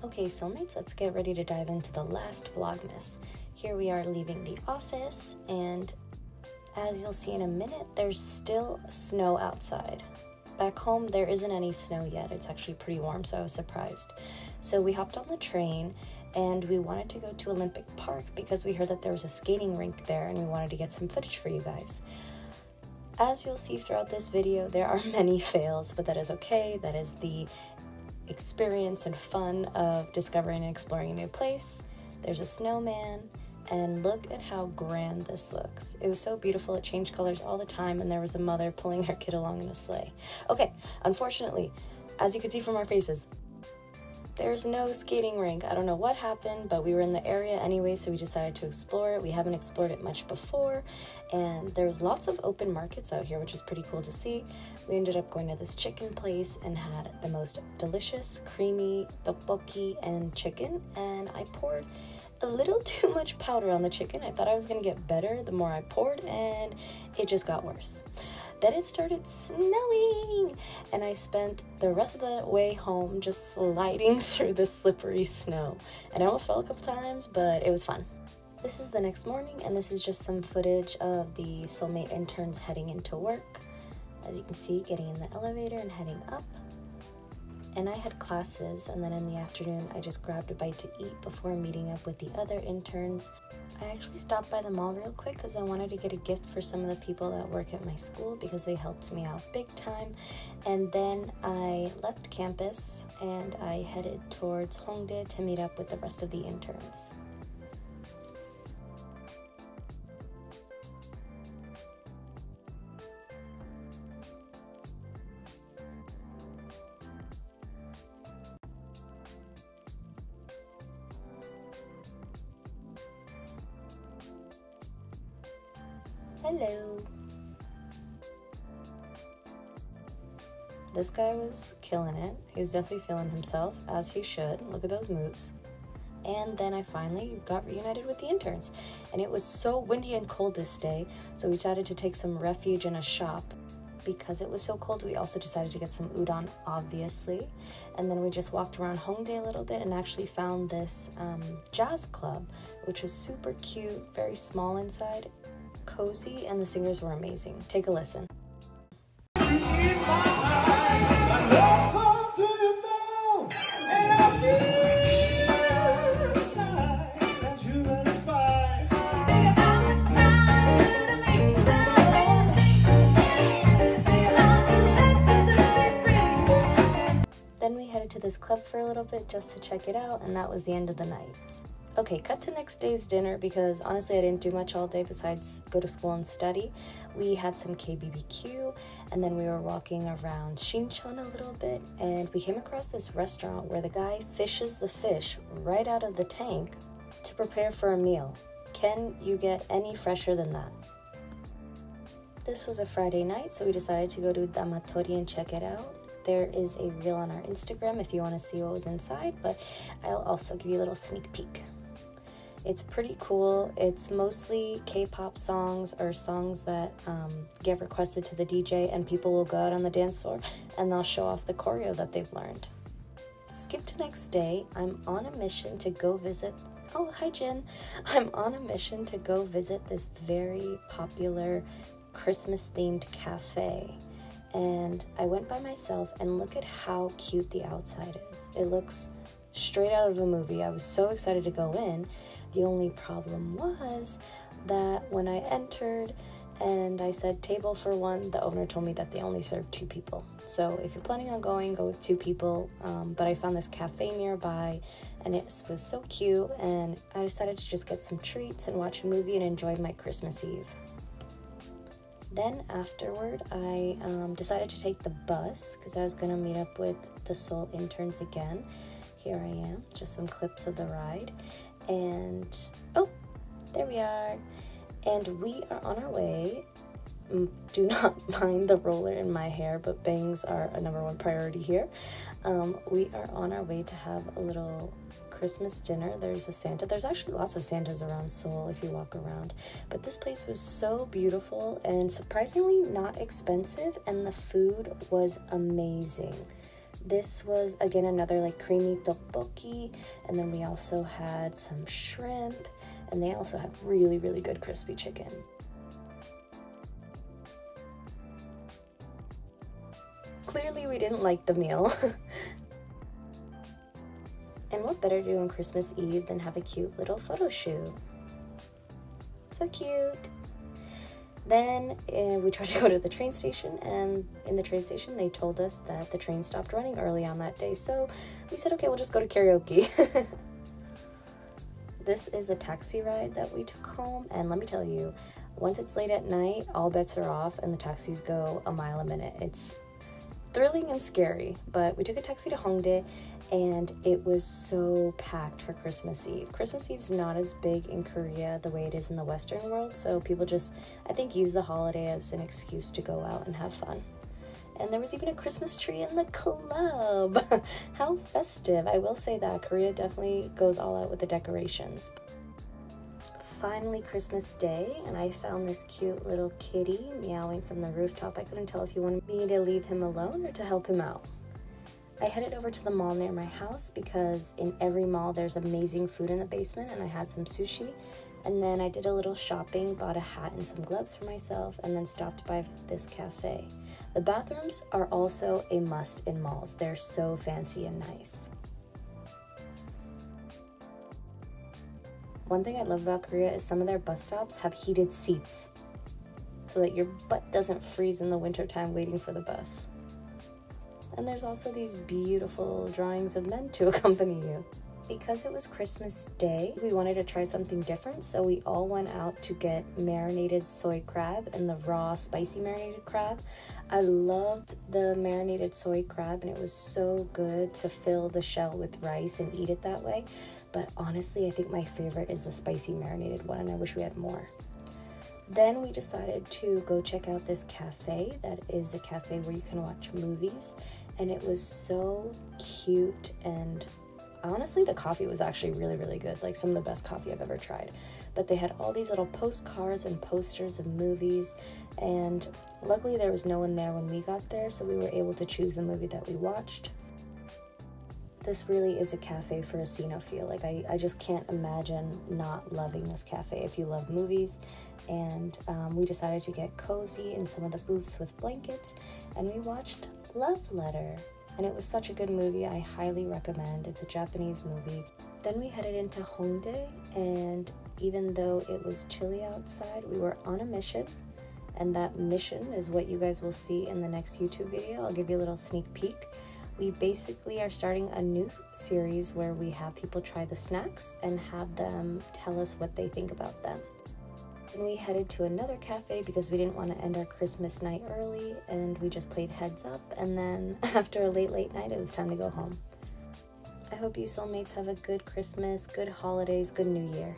Okay, Seoulmates, let's get ready to dive into the last Vlogmas. Here we are leaving the office, and as you'll see in a minute, there's still snow outside. Back home, there isn't any snow yet. It's actually pretty warm, so I was surprised. So we hopped on the train, and we wanted to go to Olympic Park because we heard that there was a skating rink there, and we wanted to get some footage for you guys. As you'll see throughout this video, there are many fails, but that is okay. That is the experience and fun of discovering and exploring a new place. There's a snowman, and look at how grand this looks. It was so beautiful. It changed colors all the time, and there was a mother pulling her kid along in a sleigh. Okay, unfortunately, as you can see from our faces, there's no skating rink. I don't know what happened, but we were in the area anyway, so we decided to explore it. We haven't explored it much before, and there's lots of open markets out here, which is pretty cool to see. We ended up going to this chicken place and had the most delicious, creamy tteokbokki and chicken, and I poured a little too much powder on the chicken. I thought I was gonna get better the more I poured, and it just got worse. Then it started snowing, and I spent the rest of the way home just sliding through the slippery snow. And I almost fell a couple times, but it was fun. This is the next morning, and this is just some footage of the Seoulmate interns heading into work. As you can see, getting in the elevator and heading up. And I had classes, and then in the afternoon I just grabbed a bite to eat before meeting up with the other interns. I actually stopped by the mall real quick because I wanted to get a gift for some of the people that work at my school because they helped me out big time. And then I left campus and I headed towards Hongdae to meet up with the rest of the interns. Hello. This guy was killing it. He was definitely feeling himself, as he should. Look at those moves. And then I finally got reunited with the interns. And it was so windy and cold this day, so we decided to take some refuge in a shop. Because it was so cold, we also decided to get some udon, obviously. And then we just walked around Hongdae a little bit and actually found this jazz club, which was super cute, very small inside, cozy, and the singers were amazing. Take a listen. Then we headed to this club for a little bit just to check it out, and that was the end of the night. Okay, cut to next day's dinner because honestly I didn't do much all day besides go to school and study. We had some KBBQ, and then we were walking around Shincheon a little bit, and we came across this restaurant where the guy fishes the fish right out of the tank to prepare for a meal. Can you get any fresher than that? This was a Friday night, so we decided to go to Damatori and check it out. There is a reel on our Instagram if you want to see what was inside, but I'll also give you a little sneak peek. It's pretty cool. It's mostly K-pop songs or songs that get requested to the DJ, and people will go out on the dance floor and they'll show off the choreo that they've learned. Skip to next day. I'm on a mission to go visit... Oh, hi Jen. I'm on a mission to go visit this very popular Christmas-themed cafe. And I went by myself, and look at how cute the outside is. It looks straight out of a movie. I was so excited to go in. The only problem was that when I entered and I said table for one, the owner told me that they only serve 2 people. So if you're planning on going, go with 2 people. But I found this cafe nearby, and it was so cute, and I decided to just get some treats and watch a movie and enjoy my Christmas Eve. Then afterward, I decided to take the bus because I was going to meet up with the Seoul interns again. Here I am, just some clips of the ride. And, oh, there we are. And we are on our way. Do not mind the roller in my hair, but bangs are a #1 priority here. We are on our way to have a little Christmas dinner. There's a Santa. There's actually lots of Santas around Seoul if you walk around. But this place was so beautiful and surprisingly not expensive, and the food was amazing. This was, again, another like creamy tteokbokki, and then we also had some shrimp, and they also had really, really good crispy chicken. Clearly we didn't like the meal. And what better to do on Christmas Eve than have a cute little photo shoot? So cute. Then we tried to go to the train station, and in the train station they told us that the train stopped running early on that day, so we said, okay, we'll just go to karaoke. This is a taxi ride that we took home, and let me tell you, once it's late at night, all bets are off and the taxis go a mile a minute. It's thrilling and scary, but we took a taxi to Hongdae, and it was so packed for Christmas Eve. Christmas Eve's not as big in Korea the way it is in the Western world, so people just, I think, use the holiday as an excuse to go out and have fun. And there was even a Christmas tree in the club. How festive. I will say that Korea definitely goes all out with the decorations. Finally, Christmas Day, and I found this cute little kitty meowing from the rooftop. I couldn't tell if he wanted me to leave him alone or to help him out. I headed over to the mall near my house because in every mall there's amazing food in the basement, and I had some sushi. And then I did a little shopping, bought a hat and some gloves for myself, and then stopped by this cafe. The bathrooms are also a must in malls. They're so fancy and nice. One thing I love about Korea is some of their bus stops have heated seats so that your butt doesn't freeze in the wintertime waiting for the bus. And there's also these beautiful drawings of men to accompany you. Because it was Christmas Day, we wanted to try something different, so we all went out to get marinated soy crab and the raw spicy marinated crab. I loved the marinated soy crab, and it was so good to fill the shell with rice and eat it that way. But honestly, I think my favorite is the spicy marinated one, and I wish we had more. Then we decided to go check out this cafe that is a cafe where you can watch movies, and it was so cute, and honestly the coffee was actually really, really good, like some of the best coffee I've ever tried. But they had all these little postcards and posters of movies, and luckily there was no one there when we got there, so we were able to choose the movie that we watched. This really is a cafe for a Sinophile. Like I just can't imagine not loving this cafe if you love movies. And we decided to get cozy in some of the booths with blankets, and we watched Love Letter. And it was such a good movie. I highly recommend. It's a Japanese movie. Then we headed into Hongdae, and even though it was chilly outside, we were on a mission. And that mission is what you guys will see in the next YouTube video. I'll give you a little sneak peek. We basically are starting a new series where we have people try the snacks and have them tell us what they think about them. Then we headed to another cafe because we didn't want to end our Christmas night early, and we just played heads up, and then after a late night it was time to go home. I hope you soulmates have a good Christmas, good holidays, good New Year.